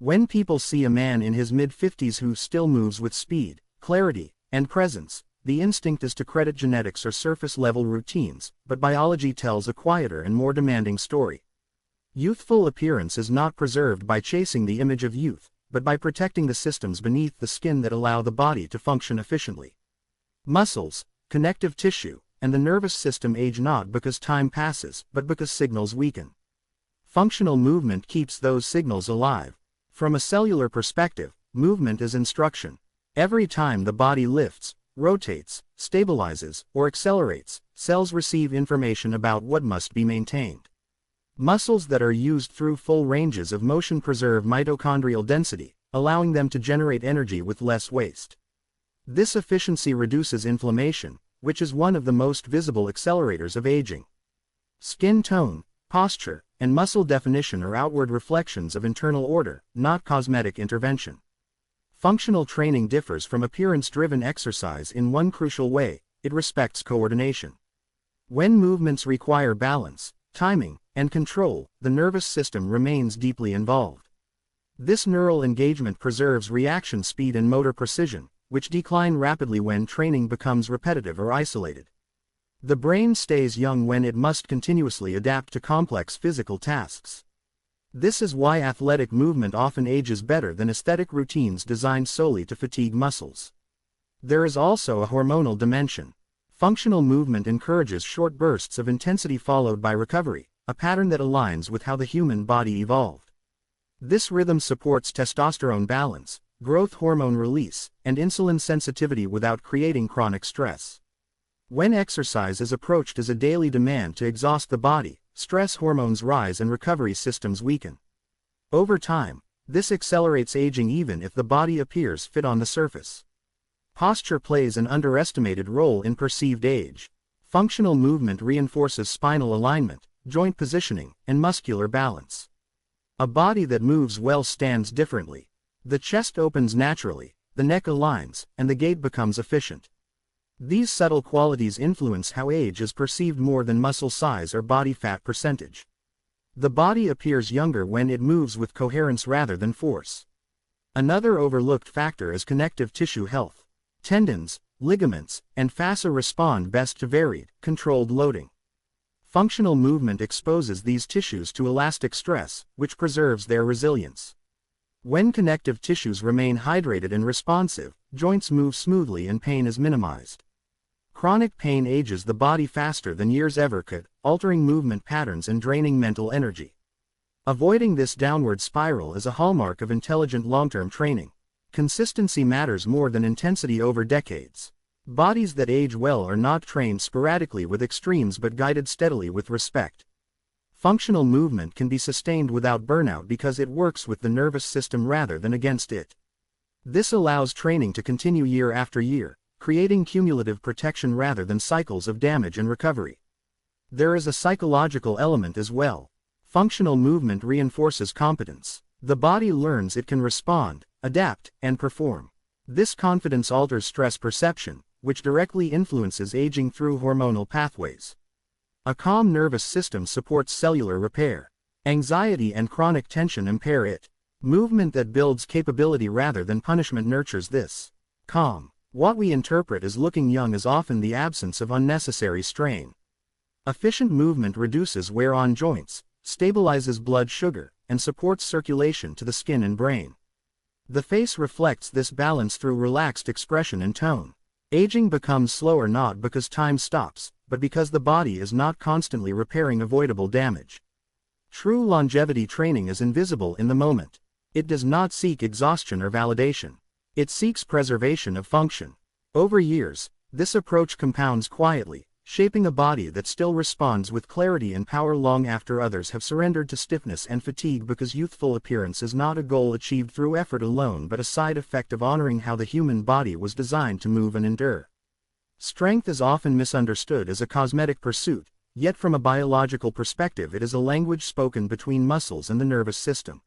When people see a man in his mid-50s who still moves with speed, clarity, and presence, the instinct is to credit genetics or surface-level routines, but biology tells a quieter and more demanding story. Youthful appearance is not preserved by chasing the image of youth, but by protecting the systems beneath the skin that allow the body to function efficiently. Muscles, connective tissue, and the nervous system age not because time passes, but because signals weaken. Functional movement keeps those signals alive. From a cellular perspective, movement is instruction. Every time the body lifts, rotates, stabilizes, or accelerates, cells receive information about what must be maintained. Muscles that are used through full ranges of motion preserve mitochondrial density, allowing them to generate energy with less waste. This efficiency reduces inflammation, which is one of the most visible accelerators of aging. Skin tone, posture, and muscle definition are outward reflections of internal order, not cosmetic intervention. Functional training differs from appearance-driven exercise in one crucial way: it respects coordination. When movements require balance, timing, and control, the nervous system remains deeply involved. This neural engagement preserves reaction speed and motor precision, which decline rapidly when training becomes repetitive or isolated. The brain stays young when it must continuously adapt to complex physical tasks. This is why athletic movement often ages better than aesthetic routines designed solely to fatigue muscles. There is also a hormonal dimension. Functional movement encourages short bursts of intensity followed by recovery, a pattern that aligns with how the human body evolved. This rhythm supports testosterone balance, growth hormone release, and insulin sensitivity without creating chronic stress. When exercise is approached as a daily demand to exhaust the body, stress hormones rise and recovery systems weaken. Over time, this accelerates aging even if the body appears fit on the surface. Posture plays an underestimated role in perceived age. Functional movement reinforces spinal alignment, joint positioning, and muscular balance. A body that moves well stands differently. The chest opens naturally, the neck aligns, and the gait becomes efficient. These subtle qualities influence how age is perceived more than muscle size or body fat percentage. The body appears younger when it moves with coherence rather than force. Another overlooked factor is connective tissue health. Tendons, ligaments, and fascia respond best to varied, controlled loading. Functional movement exposes these tissues to elastic stress, which preserves their resilience. When connective tissues remain hydrated and responsive, joints move smoothly and pain is minimized. Chronic pain ages the body faster than years ever could, altering movement patterns and draining mental energy. Avoiding this downward spiral is a hallmark of intelligent long-term training. Consistency matters more than intensity over decades. Bodies that age well are not trained sporadically with extremes but guided steadily with respect. Functional movement can be sustained without burnout because it works with the nervous system rather than against it. This allows training to continue year after year, creating cumulative protection rather than cycles of damage and recovery. There is a psychological element as well. Functional movement reinforces competence. The body learns it can respond, adapt, and perform. This confidence alters stress perception, which directly influences aging through hormonal pathways. A calm nervous system supports cellular repair. Anxiety and chronic tension impair it. Movement that builds capability rather than punishment nurtures this calm. What we interpret as looking young is often the absence of unnecessary strain. Efficient movement reduces wear on joints, stabilizes blood sugar, and supports circulation to the skin and brain. The face reflects this balance through relaxed expression and tone. Aging becomes slower not because time stops, but because the body is not constantly repairing avoidable damage. True longevity training is invisible in the moment. It does not seek exhaustion or validation. It seeks preservation of function. Over years, this approach compounds quietly, shaping a body that still responds with clarity and power long after others have surrendered to stiffness and fatigue, because youthful appearance is not a goal achieved through effort alone but a side effect of honoring how the human body was designed to move and endure. Strength is often misunderstood as a cosmetic pursuit, yet from a biological perspective it is a language spoken between muscles and the nervous system.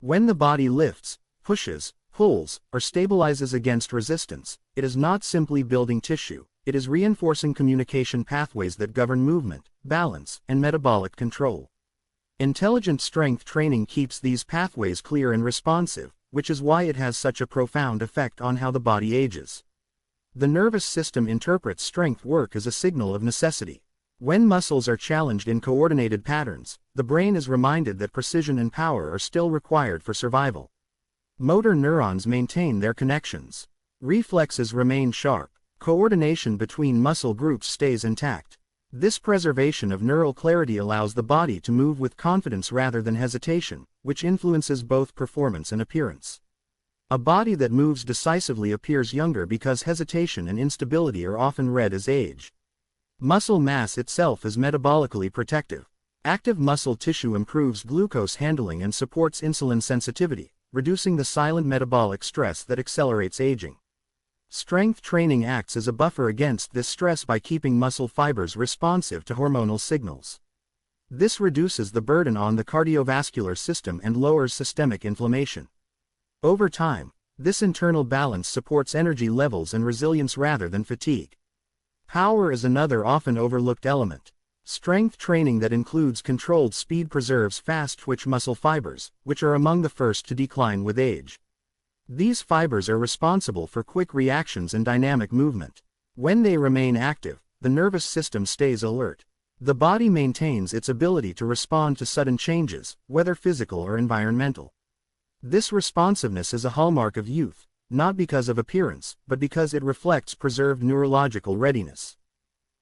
When the body lifts, pushes, pulls, or stabilizes against resistance, it is not simply building tissue, it is reinforcing communication pathways that govern movement, balance, and metabolic control. Intelligent strength training keeps these pathways clear and responsive, which is why it has such a profound effect on how the body ages. The nervous system interprets strength work as a signal of necessity. When muscles are challenged in coordinated patterns, the brain is reminded that precision and power are still required for survival. Motor neurons maintain their connections. Reflexes remain sharp. Coordination between muscle groups stays intact. This preservation of neural clarity allows the body to move with confidence rather than hesitation, which influences both performance and appearance. A body that moves decisively appears younger because hesitation and instability are often read as age. Muscle mass itself is metabolically protective. Active muscle tissue improves glucose handling and supports insulin sensitivity, reducing the silent metabolic stress that accelerates aging. Strength training acts as a buffer against this stress by keeping muscle fibers responsive to hormonal signals. This reduces the burden on the cardiovascular system and lowers systemic inflammation. Over time, this internal balance supports energy levels and resilience rather than fatigue. Power is another often overlooked element. Strength training that includes controlled speed preserves fast-twitch muscle fibers, which are among the first to decline with age. These fibers are responsible for quick reactions and dynamic movement. When they remain active, the nervous system stays alert. The body maintains its ability to respond to sudden changes, whether physical or environmental. This responsiveness is a hallmark of youth, not because of appearance, but because it reflects preserved neurological readiness.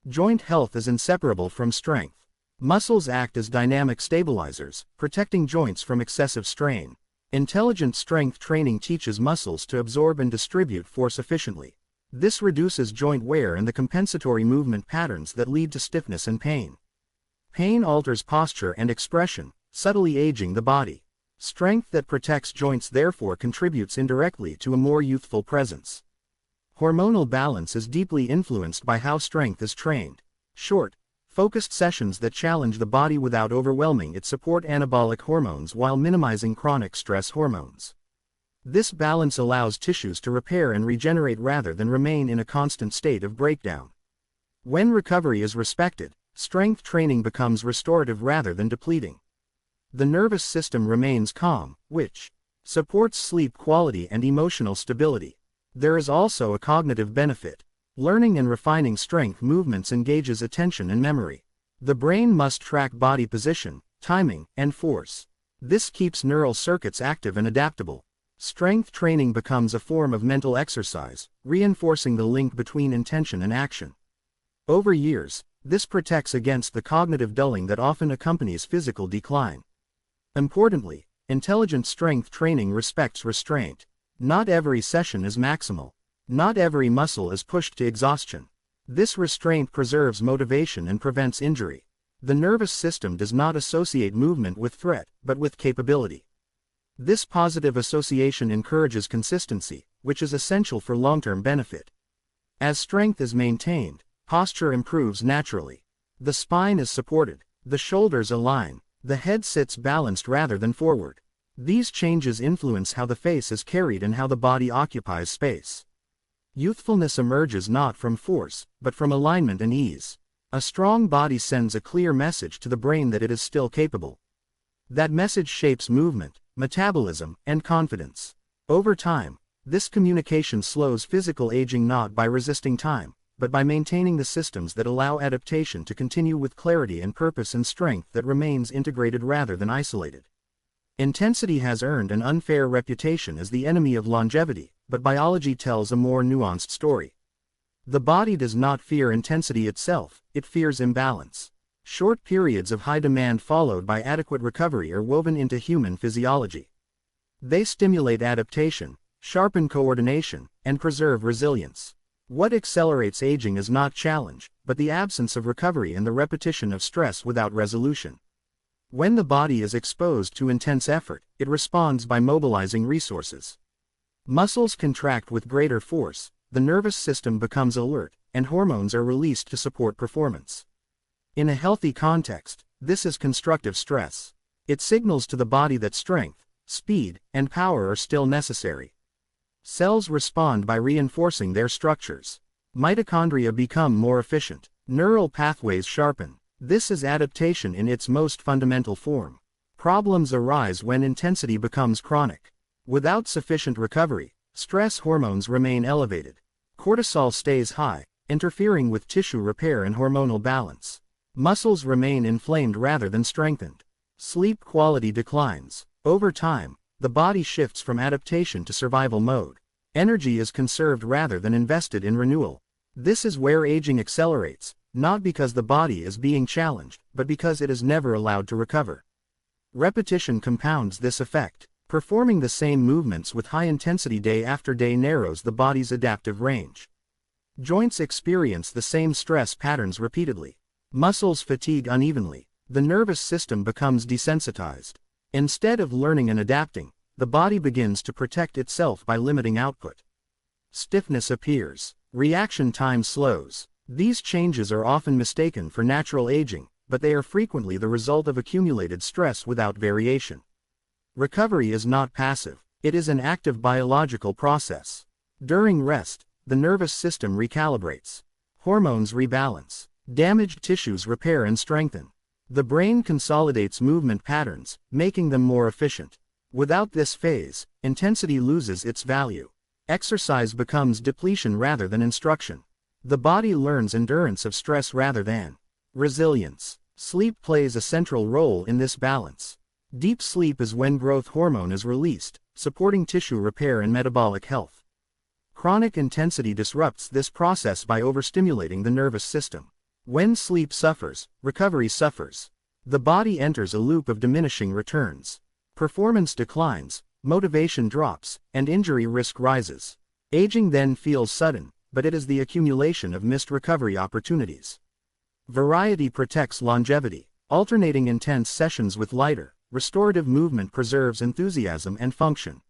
Joint health is inseparable from strength. Muscles act as dynamic stabilizers, protecting joints from excessive strain. Intelligent strength training teaches muscles to absorb and distribute force efficiently. This reduces joint wear and the compensatory movement patterns that lead to stiffness and pain. Pain alters posture and expression, subtly aging the body. Strength that protects joints therefore contributes indirectly to a more youthful presence. Hormonal balance is deeply influenced by how strength is trained. Short, focused sessions that challenge the body without overwhelming it support anabolic hormones while minimizing chronic stress hormones. This balance allows tissues to repair and regenerate rather than remain in a constant state of breakdown. When recovery is respected, strength training becomes restorative rather than depleting. The nervous system remains calm, which supports sleep quality and emotional stability. There is also a cognitive benefit. Learning and refining strength movements engages attention and memory. The brain must track body position, timing, and force. This keeps neural circuits active and adaptable. Strength training becomes a form of mental exercise, reinforcing the link between intention and action. Over years, this protects against the cognitive dulling that often accompanies physical decline. Importantly, intelligent strength training respects restraint. Not every session is maximal. Not every muscle is pushed to exhaustion. This restraint preserves motivation and prevents injury. The nervous system does not associate movement with threat, but with capability. This positive association encourages consistency, which is essential for long-term benefit. As strength is maintained, posture improves naturally. The spine is supported, the shoulders align, the head sits balanced rather than forward. These changes influence how the face is carried and how the body occupies space. Youthfulness emerges not from force, but from alignment and ease. A strong body sends a clear message to the brain that it is still capable. That message shapes movement, metabolism, and confidence. Over time, this communication slows physical aging not by resisting time, but by maintaining the systems that allow adaptation to continue with clarity and purpose and strength that remains integrated rather than isolated. Intensity has earned an unfair reputation as the enemy of longevity, but biology tells a more nuanced story. The body does not fear intensity itself, it fears imbalance. Short periods of high demand followed by adequate recovery are woven into human physiology. They stimulate adaptation, sharpen coordination, and preserve resilience. What accelerates aging is not challenge, but the absence of recovery and the repetition of stress without resolution. When the body is exposed to intense effort, it responds by mobilizing resources. Muscles contract with greater force, the nervous system becomes alert, and hormones are released to support performance. In a healthy context, this is constructive stress. It signals to the body that strength, speed, and power are still necessary. Cells respond by reinforcing their structures. Mitochondria become more efficient. Neural pathways sharpen. This is adaptation in its most fundamental form. Problems arise when intensity becomes chronic. Without sufficient recovery, stress hormones remain elevated. Cortisol stays high, interfering with tissue repair and hormonal balance. Muscles remain inflamed rather than strengthened. Sleep quality declines. Over time, the body shifts from adaptation to survival mode. Energy is conserved rather than invested in renewal. This is where aging accelerates, not because the body is being challenged, but because it is never allowed to recover. Repetition compounds this effect. Performing the same movements with high intensity day after day narrows the body's adaptive range. Joints experience the same stress patterns repeatedly. Muscles fatigue unevenly. The nervous system becomes desensitized. Instead of learning and adapting, the body begins to protect itself by limiting output. Stiffness appears. Reaction time slows. These changes are often mistaken for natural aging, but they are frequently the result of accumulated stress without variation. Recovery is not passive, it is an active biological process. During rest, the nervous system recalibrates. Hormones rebalance. Damaged tissues repair and strengthen. The brain consolidates movement patterns, making them more efficient. Without this phase, intensity loses its value. Exercise becomes depletion rather than instruction. The body learns endurance of stress rather than resilience. Sleep plays a central role in this balance. Deep sleep is when growth hormone is released, supporting tissue repair and metabolic health. Chronic intensity disrupts this process by overstimulating the nervous system. When sleep suffers, recovery suffers. The body enters a loop of diminishing returns. Performance declines, motivation drops, and injury risk rises. Aging then feels sudden, but it is the accumulation of missed recovery opportunities. Variety protects longevity. Alternating intense sessions with lighter, restorative movement preserves enthusiasm and function.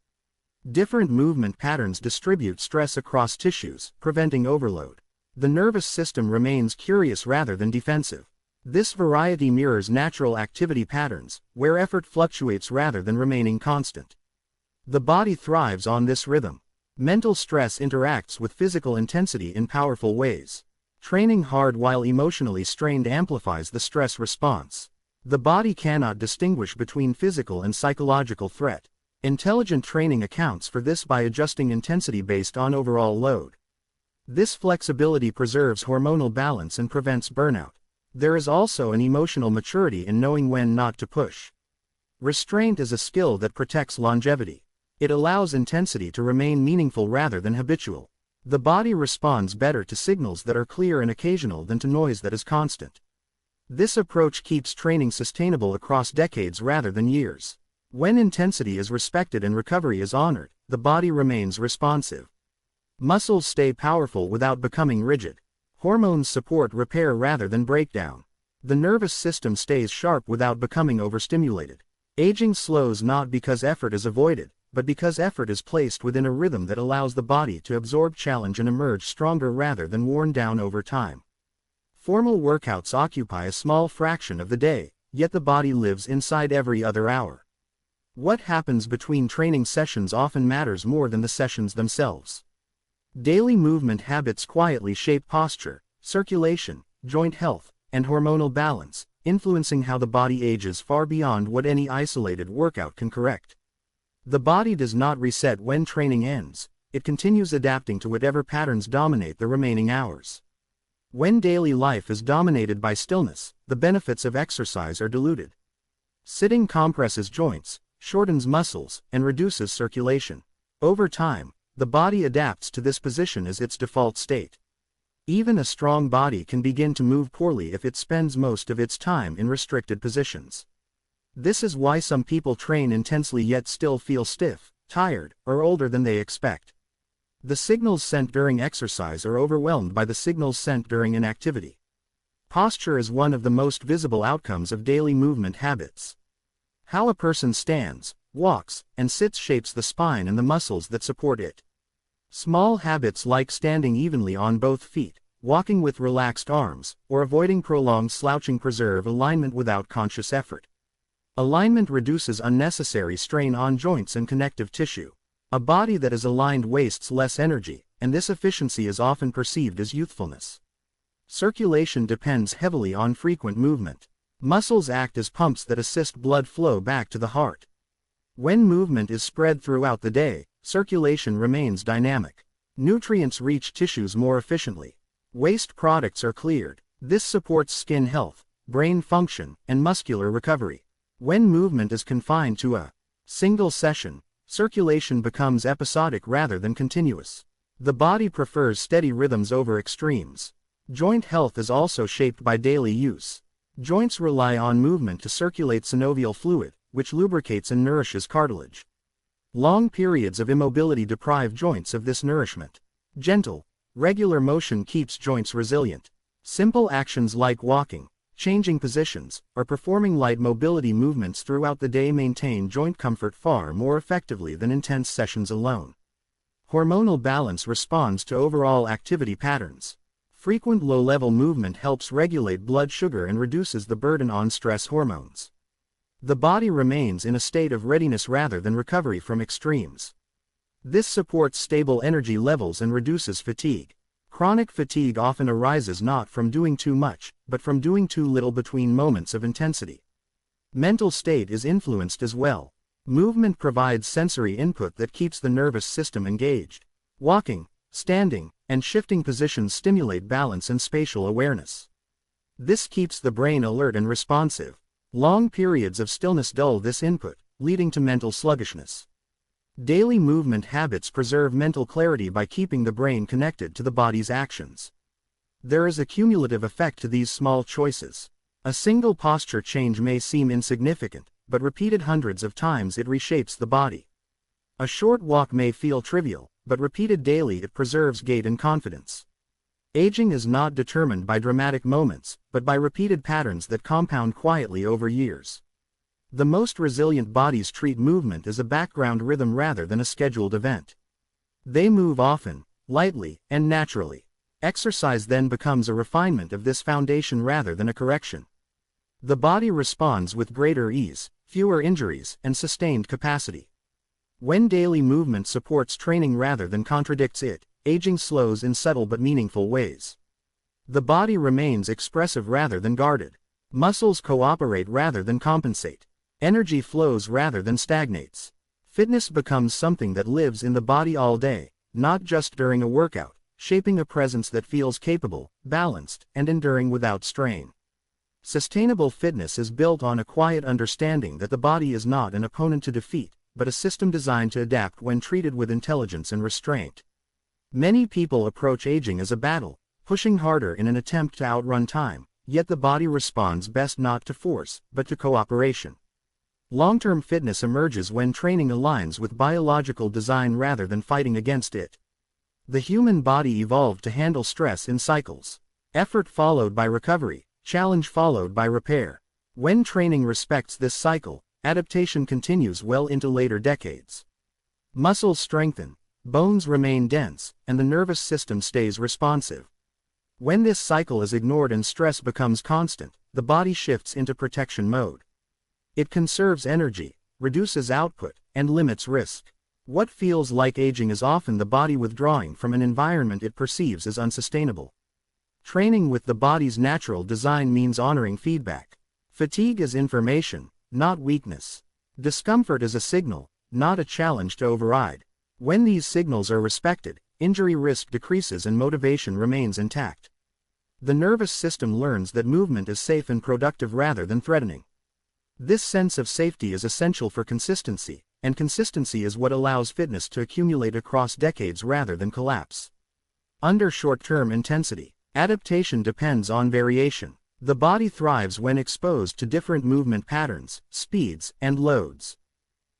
Different movement patterns distribute stress across tissues, preventing overload. The nervous system remains curious rather than defensive. This variety mirrors natural activity patterns, where effort fluctuates rather than remaining constant. The body thrives on this rhythm. Mental stress interacts with physical intensity in powerful ways. Training hard while emotionally strained amplifies the stress response. The body cannot distinguish between physical and psychological threat. Intelligent training accounts for this by adjusting intensity based on overall load. This flexibility preserves hormonal balance and prevents burnout. There is also an emotional maturity in knowing when not to push. Restraint is a skill that protects longevity. It allows intensity to remain meaningful rather than habitual. The body responds better to signals that are clear and occasional than to noise that is constant. This approach keeps training sustainable across decades rather than years. When intensity is respected and recovery is honored, the body remains responsive. Muscles stay powerful without becoming rigid. Hormones support repair rather than breakdown. The nervous system stays sharp without becoming overstimulated. Aging slows not because effort is avoided, but because effort is placed within a rhythm that allows the body to absorb challenge and emerge stronger rather than worn down over time. Formal workouts occupy a small fraction of the day, yet the body lives inside every other hour. What happens between training sessions often matters more than the sessions themselves. Daily movement habits quietly shape posture, circulation, joint health, and hormonal balance, influencing how the body ages far beyond what any isolated workout can correct. The body does not reset when training ends, it continues adapting to whatever patterns dominate the remaining hours. When daily life is dominated by stillness, the benefits of exercise are diluted. Sitting compresses joints, shortens muscles, and reduces circulation. Over time, the body adapts to this position as its default state. Even a strong body can begin to move poorly if it spends most of its time in restricted positions. This is why some people train intensely yet still feel stiff, tired, or older than they expect. The signals sent during exercise are overwhelmed by the signals sent during inactivity. Posture is one of the most visible outcomes of daily movement habits. How a person stands, walks, and sits shapes the spine and the muscles that support it. Small habits like standing evenly on both feet, walking with relaxed arms, or avoiding prolonged slouching preserve alignment without conscious effort. Alignment reduces unnecessary strain on joints and connective tissue. A body that is aligned wastes less energy, and this efficiency is often perceived as youthfulness. Circulation depends heavily on frequent movement. Muscles act as pumps that assist blood flow back to the heart. When movement is spread throughout the day, circulation remains dynamic. Nutrients reach tissues more efficiently. Waste products are cleared. This supports skin health, brain function, and muscular recovery. When movement is confined to a single session, circulation becomes episodic rather than continuous. The body prefers steady rhythms over extremes. Joint health is also shaped by daily use. Joints rely on movement to circulate synovial fluid, which lubricates and nourishes cartilage. Long periods of immobility deprive joints of this nourishment. Gentle, regular motion keeps joints resilient. Simple actions like walking, changing positions, or performing light mobility movements throughout the day maintain joint comfort far more effectively than intense sessions alone. Hormonal balance responds to overall activity patterns. Frequent low-level movement helps regulate blood sugar and reduces the burden on stress hormones. The body remains in a state of readiness rather than recovery from extremes. This supports stable energy levels and reduces fatigue. Chronic fatigue often arises not from doing too much, but from doing too little between moments of intensity. Mental state is influenced as well. Movement provides sensory input that keeps the nervous system engaged. Walking, standing, and shifting positions stimulate balance and spatial awareness. This keeps the brain alert and responsive. Long periods of stillness dull this input, leading to mental sluggishness. Daily movement habits preserve mental clarity by keeping the brain connected to the body's actions. There is a cumulative effect to these small choices. A single posture change may seem insignificant, but repeated hundreds of times it reshapes the body. A short walk may feel trivial, but repeated daily it preserves gait and confidence. Aging is not determined by dramatic moments, but by repeated patterns that compound quietly over years. The most resilient bodies treat movement as a background rhythm rather than a scheduled event. They move often, lightly, and naturally. Exercise then becomes a refinement of this foundation rather than a correction. The body responds with greater ease, fewer injuries, and sustained capacity. When daily movement supports training rather than contradicts it, aging slows in subtle but meaningful ways. The body remains expressive rather than guarded. Muscles cooperate rather than compensate. Energy flows rather than stagnates. Fitness becomes something that lives in the body all day, not just during a workout, shaping a presence that feels capable, balanced, and enduring without strain. Sustainable fitness is built on a quiet understanding that the body is not an opponent to defeat, but a system designed to adapt when treated with intelligence and restraint. Many people approach aging as a battle, pushing harder in an attempt to outrun time, yet the body responds best not to force, but to cooperation. Long-term fitness emerges when training aligns with biological design rather than fighting against it. The human body evolved to handle stress in cycles. Effort followed by recovery, challenge followed by repair. When training respects this cycle, adaptation continues well into later decades. Muscles strengthen, bones remain dense, and the nervous system stays responsive. When this cycle is ignored and stress becomes constant, the body shifts into protection mode. It conserves energy, reduces output, and limits risk. What feels like aging is often the body withdrawing from an environment it perceives as unsustainable. Training with the body's natural design means honoring feedback. Fatigue is information, not weakness. Discomfort is a signal, not a challenge to override. When these signals are respected, injury risk decreases and motivation remains intact. The nervous system learns that movement is safe and productive rather than threatening. This sense of safety is essential for consistency, and consistency is what allows fitness to accumulate across decades rather than collapse. Under short-term intensity, adaptation depends on variation. The body thrives when exposed to different movement patterns, speeds, and loads.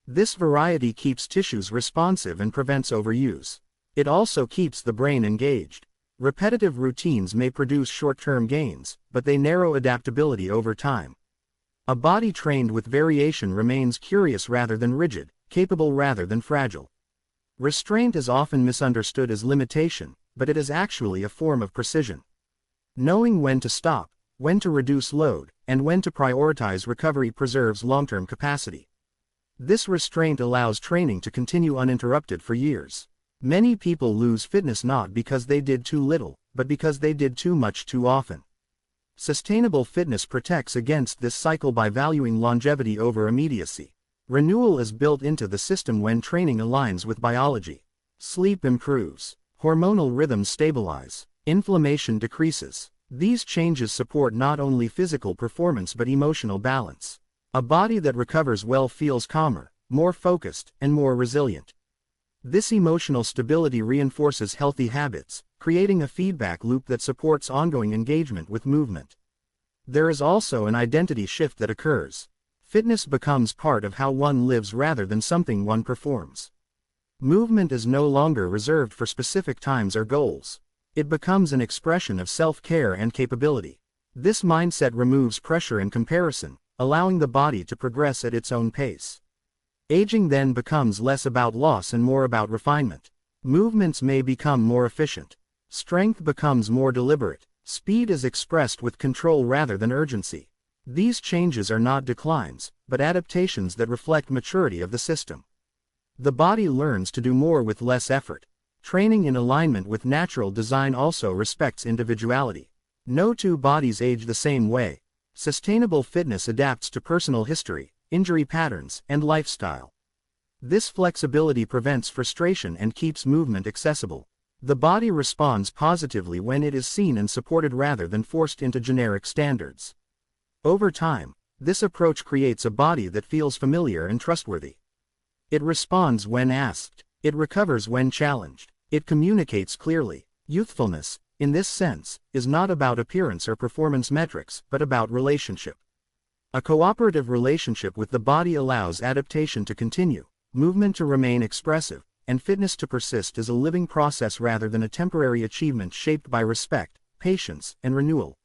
This variety keeps tissues responsive and prevents overuse. It also keeps the brain engaged. Repetitive routines may produce short-term gains, but they narrow adaptability over time. A body trained with variation remains curious rather than rigid, capable rather than fragile. Restraint is often misunderstood as limitation, but it is actually a form of precision. Knowing when to stop, when to reduce load, and when to prioritize recovery preserves long-term capacity. This restraint allows training to continue uninterrupted for years. Many people lose fitness not because they did too little, but because they did too much too often. Sustainable fitness protects against this cycle by valuing longevity over immediacy. Renewal is built into the system when training aligns with biology. Sleep improves. Hormonal rhythms stabilize. Inflammation decreases. These changes support not only physical performance but emotional balance. A body that recovers well feels calmer, more focused, and more resilient. This emotional stability reinforces healthy habits, creating a feedback loop that supports ongoing engagement with movement. There is also an identity shift that occurs. Fitness becomes part of how one lives rather than something one performs. Movement is no longer reserved for specific times or goals. It becomes an expression of self-care and capability. This mindset removes pressure and comparison, allowing the body to progress at its own pace. Aging then becomes less about loss and more about refinement. Movements may become more efficient. Strength becomes more deliberate. Speed is expressed with control rather than urgency. These changes are not declines, but adaptations that reflect maturity of the system. The body learns to do more with less effort. Training in alignment with natural design also respects individuality. No two bodies age the same way. Sustainable fitness adapts to personal history, injury patterns, and lifestyle. This flexibility prevents frustration and keeps movement accessible. The body responds positively when it is seen and supported rather than forced into generic standards. Over time, this approach creates a body that feels familiar and trustworthy. It responds when asked. It recovers when challenged. It communicates clearly. Youthfulness, in this sense, is not about appearance or performance metrics, but about relationship. A cooperative relationship with the body allows adaptation to continue, movement to remain expressive, and fitness to persist as a living process rather than a temporary achievement shaped by respect, patience, and renewal.